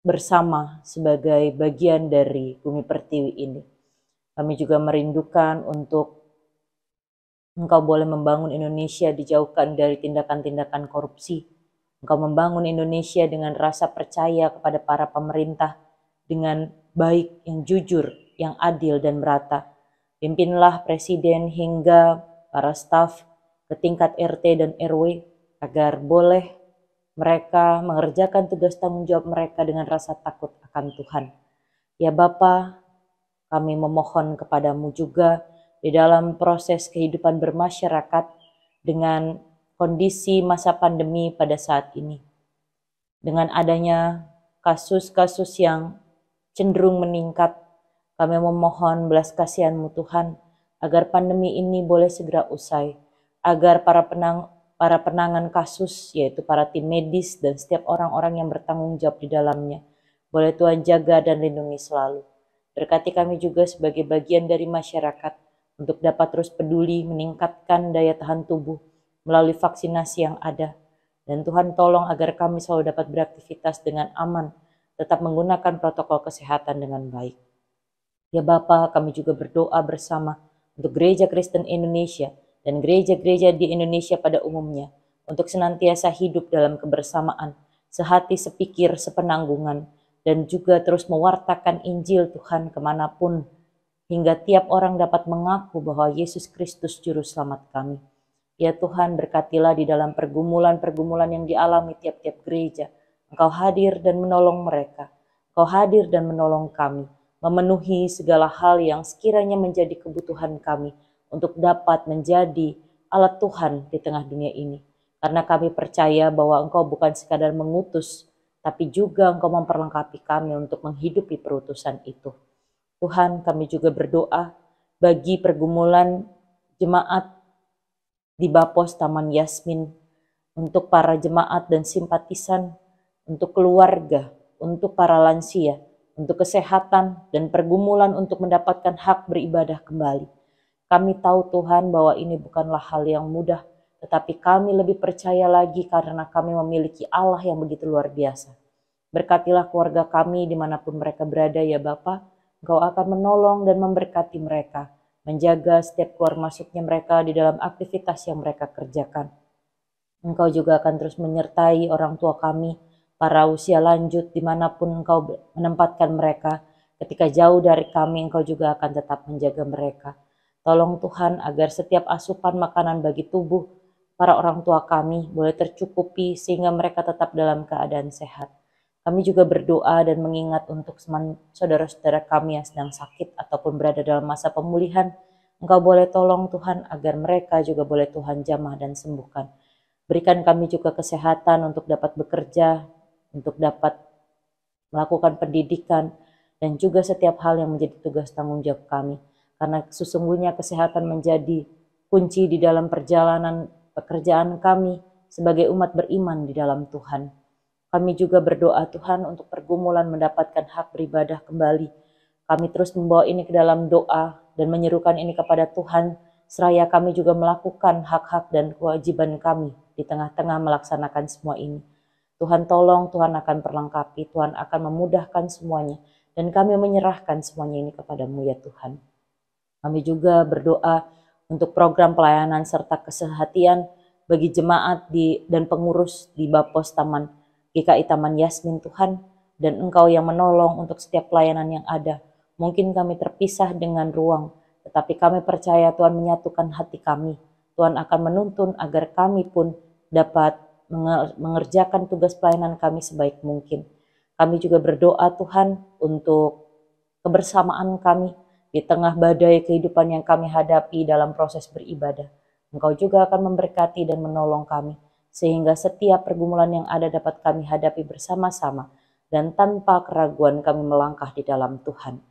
bersama sebagai bagian dari bumi pertiwi ini. Kami juga merindukan untuk Engkau boleh membangun Indonesia dijauhkan dari tindakan-tindakan korupsi. Engkau membangun Indonesia dengan rasa percaya kepada para pemerintah, dengan baik, yang jujur, yang adil dan merata. Pimpinlah Presiden hingga para staf ke tingkat RT dan RW agar boleh mereka mengerjakan tugas tanggung jawab mereka dengan rasa takut akan Tuhan. Ya Bapa, kami memohon kepadamu juga di dalam proses kehidupan bermasyarakat dengan kondisi masa pandemi pada saat ini. Dengan adanya kasus-kasus yang cenderung meningkat, kami memohon belas kasihan-Mu Tuhan, agar pandemi ini boleh segera usai, agar para penangan kasus, yaitu para tim medis dan setiap orang-orang yang bertanggung jawab di dalamnya, boleh Tuhan jaga dan lindungi selalu. Berkati kami juga sebagai bagian dari masyarakat, untuk dapat terus peduli meningkatkan daya tahan tubuh melalui vaksinasi yang ada. Dan Tuhan tolong agar kami selalu dapat beraktivitas dengan aman, tetap menggunakan protokol kesehatan dengan baik. Ya Bapa, kami juga berdoa bersama untuk Gereja Kristen Indonesia dan gereja-gereja di Indonesia pada umumnya, untuk senantiasa hidup dalam kebersamaan, sehati, sepikir, sepenanggungan, dan juga terus mewartakan Injil Tuhan kemanapun, hingga tiap orang dapat mengaku bahwa Yesus Kristus Juru Selamat kami. Ya Tuhan, berkatilah di dalam pergumulan-pergumulan yang dialami tiap-tiap gereja. Engkau hadir dan menolong mereka. Engkau hadir dan menolong kami, memenuhi segala hal yang sekiranya menjadi kebutuhan kami untuk dapat menjadi alat Tuhan di tengah dunia ini. Karena kami percaya bahwa Engkau bukan sekadar mengutus, tapi juga Engkau memperlengkapi kami untuk menghidupi perutusan itu. Tuhan, kami juga berdoa bagi pergumulan jemaat di Bapos Taman Yasmin, untuk para jemaat dan simpatisan, untuk keluarga, untuk para lansia, untuk kesehatan dan pergumulan untuk mendapatkan hak beribadah kembali. Kami tahu Tuhan bahwa ini bukanlah hal yang mudah, tetapi kami lebih percaya lagi karena kami memiliki Allah yang begitu luar biasa. Berkatilah keluarga kami dimanapun mereka berada ya Bapa. Engkau akan menolong dan memberkati mereka, menjaga setiap keluar masuknya mereka di dalam aktivitas yang mereka kerjakan. Engkau juga akan terus menyertai orang tua kami, para usia lanjut dimanapun Engkau menempatkan mereka. Ketika jauh dari kami, Engkau juga akan tetap menjaga mereka. Tolong Tuhan agar setiap asupan makanan bagi tubuh para orang tua kami boleh tercukupi sehingga mereka tetap dalam keadaan sehat. Kami juga berdoa dan mengingat untuk saudara-saudara kami yang sedang sakit ataupun berada dalam masa pemulihan. Engkau boleh tolong Tuhan agar mereka juga boleh Tuhan jamah dan sembuhkan. Berikan kami juga kesehatan untuk dapat bekerja, untuk dapat melakukan pendidikan, dan juga setiap hal yang menjadi tugas tanggung jawab kami. Karena sesungguhnya kesehatan menjadi kunci di dalam perjalanan pekerjaan kami sebagai umat beriman di dalam Tuhan. Kami juga berdoa Tuhan untuk pergumulan mendapatkan hak beribadah kembali. Kami terus membawa ini ke dalam doa dan menyerukan ini kepada Tuhan, seraya kami juga melakukan hak-hak dan kewajiban kami di tengah-tengah melaksanakan semua ini. Tuhan tolong, Tuhan akan perlengkapi, Tuhan akan memudahkan semuanya, dan kami menyerahkan semuanya ini kepadamu ya Tuhan. Kami juga berdoa untuk program pelayanan serta kesehatian bagi jemaat dan pengurus di Bapos GKI Taman Yasmin Tuhan, dan Engkau yang menolong untuk setiap pelayanan yang ada. Mungkin kami terpisah dengan ruang, tetapi kami percaya Tuhan menyatukan hati kami. Tuhan akan menuntun agar kami pun dapat mengerjakan tugas pelayanan kami sebaik mungkin. Kami juga berdoa Tuhan untuk kebersamaan kami di tengah badai kehidupan yang kami hadapi dalam proses beribadah. Engkau juga akan memberkati dan menolong kami, sehingga setiap pergumulan yang ada dapat kami hadapi bersama-sama, dan tanpa keraguan kami melangkah di dalam Tuhan.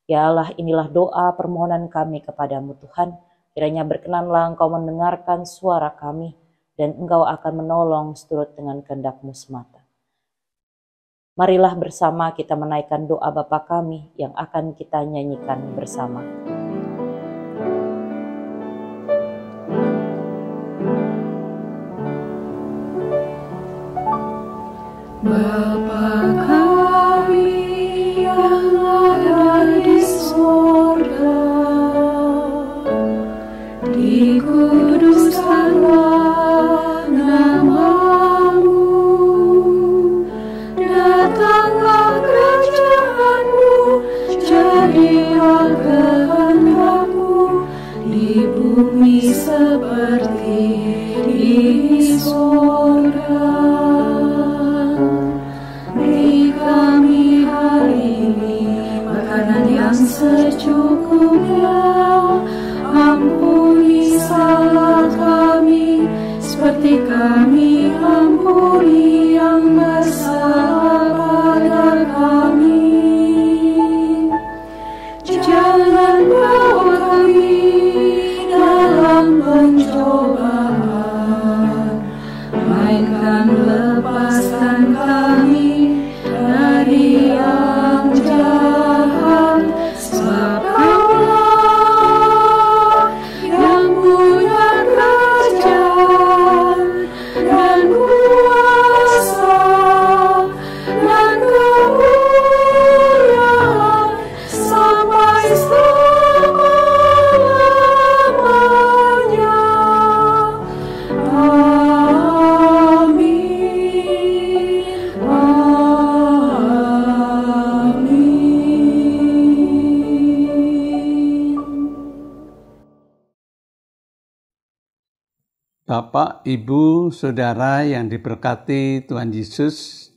Ya Allah, inilah doa permohonan kami kepadamu Tuhan. Kiranya berkenanlah Engkau mendengarkan suara kami, dan Engkau akan menolong seturut dengan kehendak-Mu semata. Marilah bersama kita menaikkan doa Bapa kami yang akan kita nyanyikan bersama. Bapa kami yang ada di surga, dikuduskanlah nama-Mu, datanglah kerajaan-Mu, jadilah kehendak-Mu di bumi seperti di surga. Secukupnya, ampuni salah kami, seperti kami ampuni yang bersalah pada kami. Jangan bawa kami dalam pencobaan, melainkan lepaskan kami dari yang jahat. Sebab Kaulah yang punya kerajaan dan kuasa dan kemuliaan sampai selama-lamanya. Bapak, Ibu, Saudara yang diberkati Tuhan Yesus,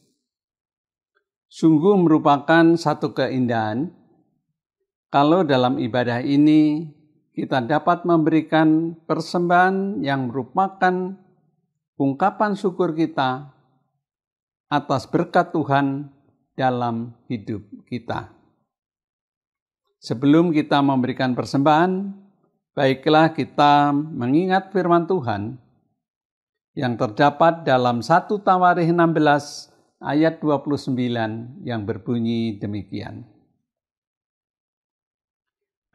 sungguh merupakan satu keindahan kalau dalam ibadah ini kita dapat memberikan persembahan yang merupakan ungkapan syukur kita atas berkat Tuhan dalam hidup kita. Sebelum kita memberikan persembahan, baiklah kita mengingat firman Tuhan yang terdapat dalam 1 Tawarikh 16 ayat 29 yang berbunyi demikian.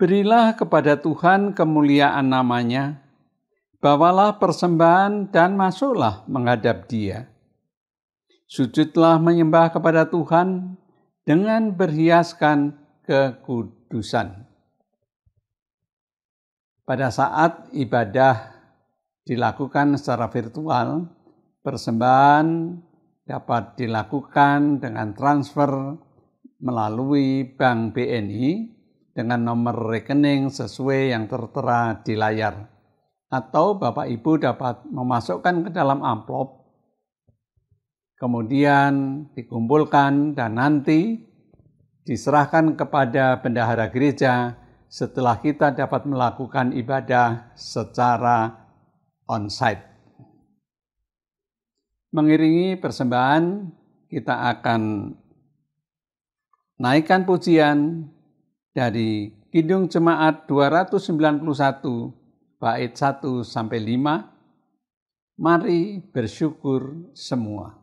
Berilah kepada Tuhan kemuliaan nama-Nya, bawalah persembahan dan masuklah menghadap Dia. Sujudlah menyembah kepada Tuhan dengan berhiaskan kekudusan. Pada saat ibadah dilakukan secara virtual, persembahan dapat dilakukan dengan transfer melalui Bank BNI dengan nomor rekening sesuai yang tertera di layar. Atau Bapak Ibu dapat memasukkan ke dalam amplop, kemudian dikumpulkan dan nanti diserahkan kepada bendahara gereja setelah kita dapat melakukan ibadah secara on-site. Mengiringi persembahan, kita akan naikkan pujian dari Kidung Jemaat 291 bait 1-5. Mari bersyukur semua.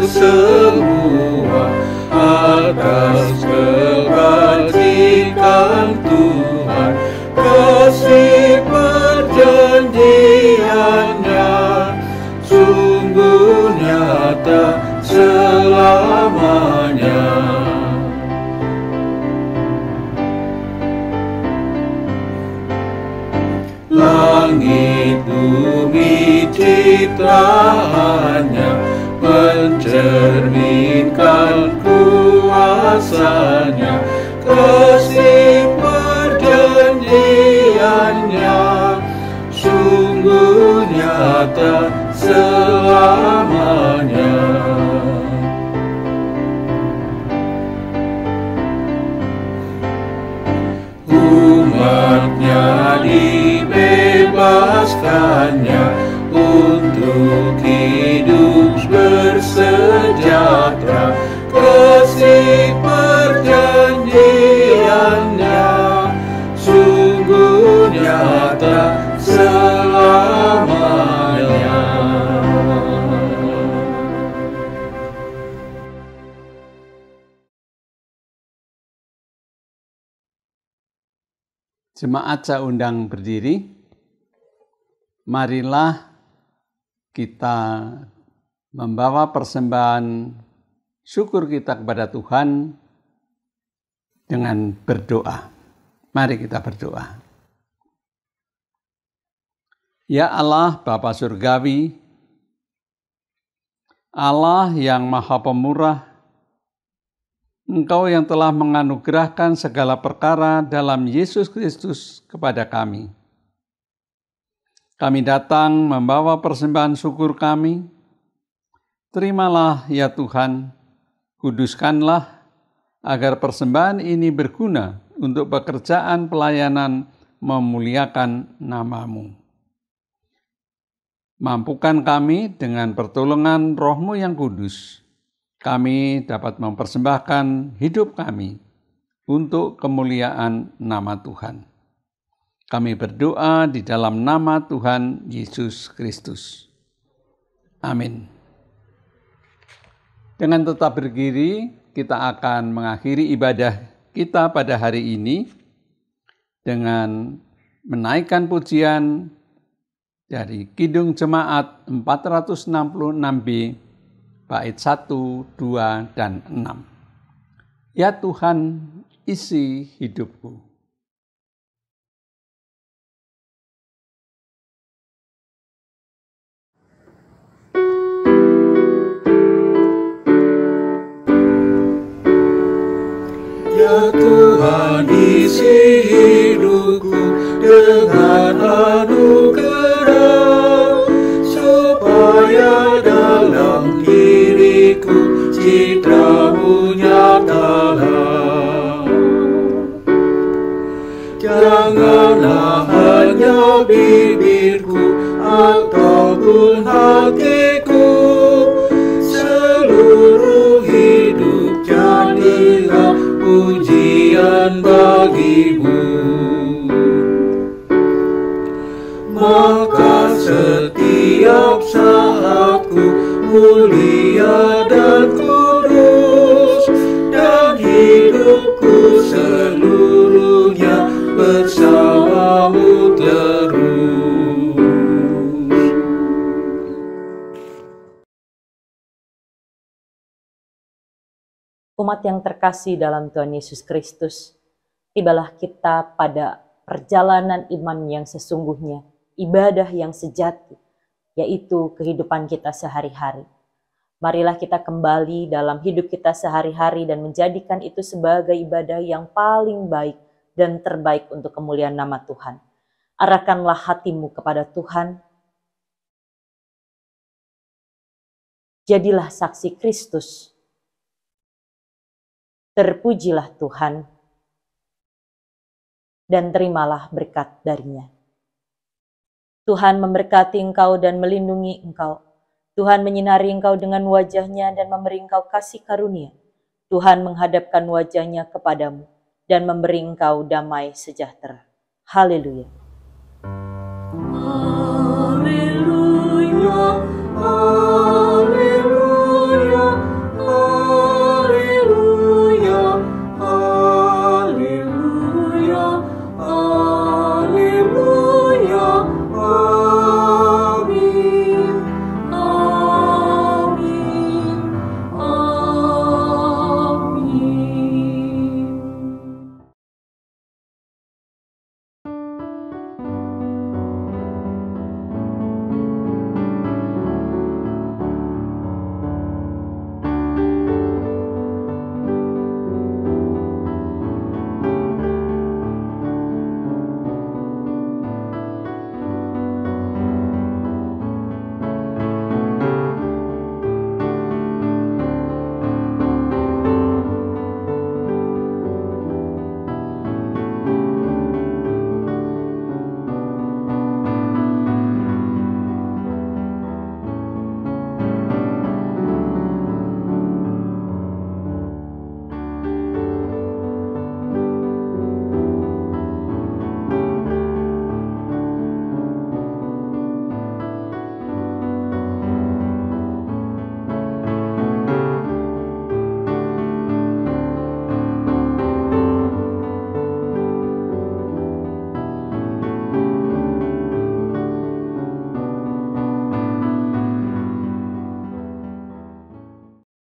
Semua atas kebajikan Tuhan, kasih perjanjiannya sungguh nyata selamanya. Langit bumi ciptaannya mencerminkan kuasanya, kasih perjanjiannya nyata selamanya. Umatnya dibebaskannya untuk hidup bersejahtera, kasih perjanjiannya sungguh nyata selamanya. Jemaat saya undang berdiri. Marilah kita membawa persembahan syukur kita kepada Tuhan dengan berdoa. Mari kita berdoa. Ya Allah Bapa Surgawi, Allah yang Maha Pemurah, Engkau yang telah menganugerahkan segala perkara dalam Yesus Kristus kepada kami. Kami datang membawa persembahan syukur kami. Terimalah ya Tuhan, kuduskanlah agar persembahan ini berguna untuk pekerjaan pelayanan memuliakan nama-Mu. Mampukan kami dengan pertolongan Roh-Mu yang kudus, kami dapat mempersembahkan hidup kami untuk kemuliaan nama Tuhan. Kami berdoa di dalam nama Tuhan Yesus Kristus. Amin. Dengan tetap berdiri, kita akan mengakhiri ibadah kita pada hari ini dengan menaikkan pujian dari Kidung Jemaat 466B, bait 1, 2, dan 6. Ya Tuhan, isi hidupku. Ya Tuhan, isi hidupku dengan anugerah, supaya dalam diriku citra-Mu nyatalah. Janganlah hanya bibirku ataupun hatiku, seluruh hidup jadilah pujian bagi-Mu. Maka setiap saatku mulia dan kudus, dan hidupku seluruhnya bersama-Mu terus. Umat yang terkasih dalam Tuhan Yesus Kristus, tibalah kita pada perjalanan iman yang sesungguhnya, ibadah yang sejati, yaitu kehidupan kita sehari-hari. Marilah kita kembali dalam hidup kita sehari-hari dan menjadikan itu sebagai ibadah yang paling baik dan terbaik untuk kemuliaan nama Tuhan. Arahkanlah hatimu kepada Tuhan. Jadilah saksi Kristus. Terpujilah Tuhan dan terimalah berkat darinya. Tuhan memberkati engkau dan melindungi engkau. Tuhan menyinari engkau dengan wajah-Nya dan memberi engkau kasih karunia. Tuhan menghadapkan wajah-Nya kepadamu dan memberi engkau damai sejahtera. Haleluya.